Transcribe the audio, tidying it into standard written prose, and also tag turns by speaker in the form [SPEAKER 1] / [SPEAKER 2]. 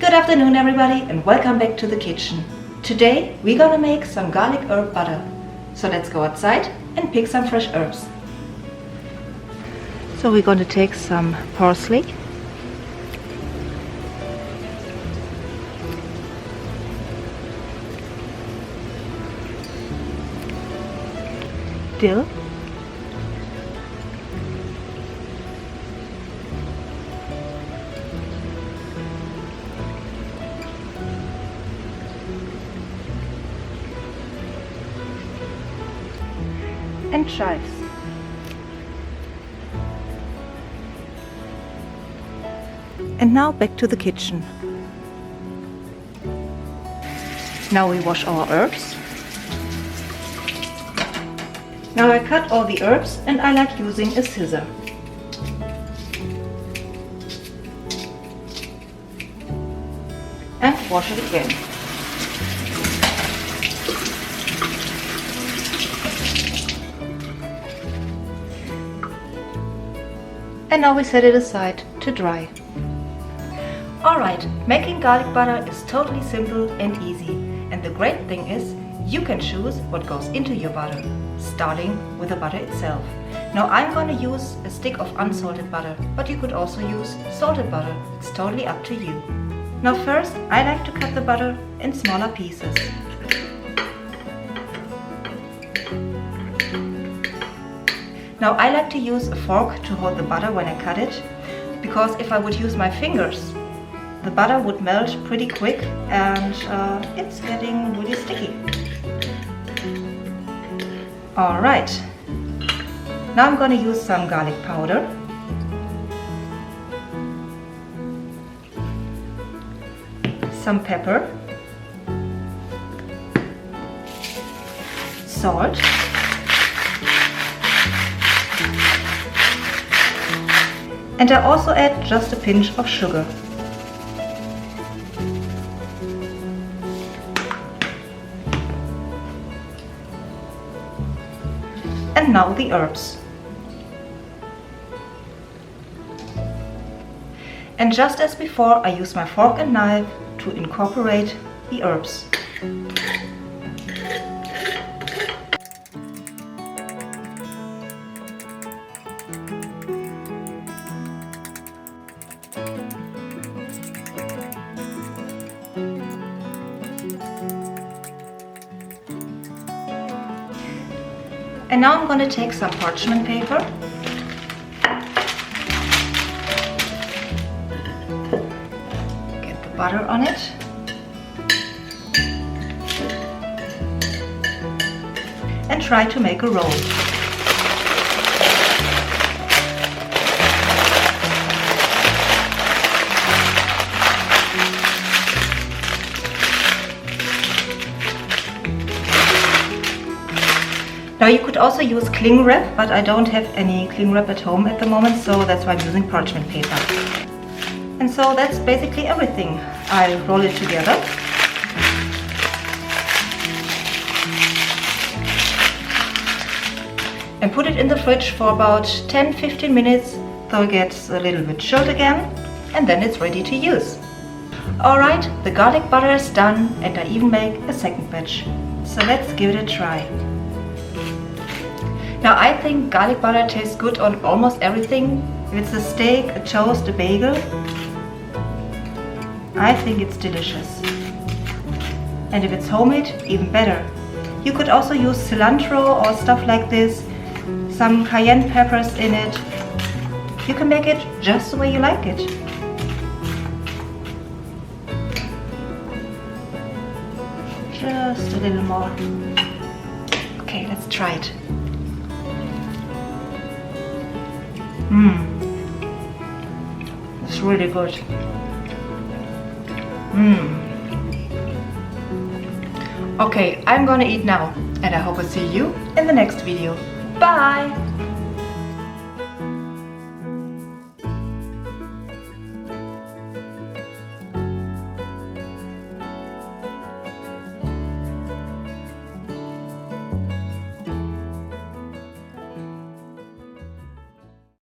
[SPEAKER 1] Good afternoon everybody and welcome back to the kitchen. Today we're gonna make some garlic herb butter. So let's go outside and pick some fresh herbs. So we're going to take some parsley, dill, and chives. And now back to the kitchen. Now we wash our herbs. Now I cut all the herbs and I like using a scissor. And wash it again. And now we set it aside to dry. Alright, making garlic butter is totally simple and easy. And the great thing is, you can choose what goes into your butter, starting with the butter itself. Now I'm gonna use a stick of unsalted butter, but you could also use salted butter. It's totally up to you. Now first, I like to cut the butter in smaller pieces. Now I like to use a fork to hold the butter when I cut it, because if I would use my fingers, the butter would melt pretty quick and it's getting really sticky. Alright, now I'm going to use some garlic powder, some pepper, salt, and I also add just a pinch of sugar. And now the herbs. And just as before, I use my fork and knife to incorporate the herbs. And now I'm going to take some parchment paper get the butter on it and try to make a roll. Now you could also use cling wrap, but I don't have any cling wrap at home at the moment, so that's why I'm using parchment paper. And so that's basically everything. I roll it together. And put it in the fridge for about 10-15 minutes, so it gets a little bit chilled again, and then it's ready to use. Alright, the garlic butter is done, and I even make a second batch. So let's give it a try. Now I think garlic butter tastes good on almost everything. If it's a steak, a toast, a bagel, I think it's delicious. And if it's homemade, even better. You could also use cilantro or stuff like this, some cayenne peppers in it. You can make it just the way you like it. Just a little more. Okay, let's try it. It's really good. Okay, I'm gonna eat now and I hope I see you in the next video. Bye!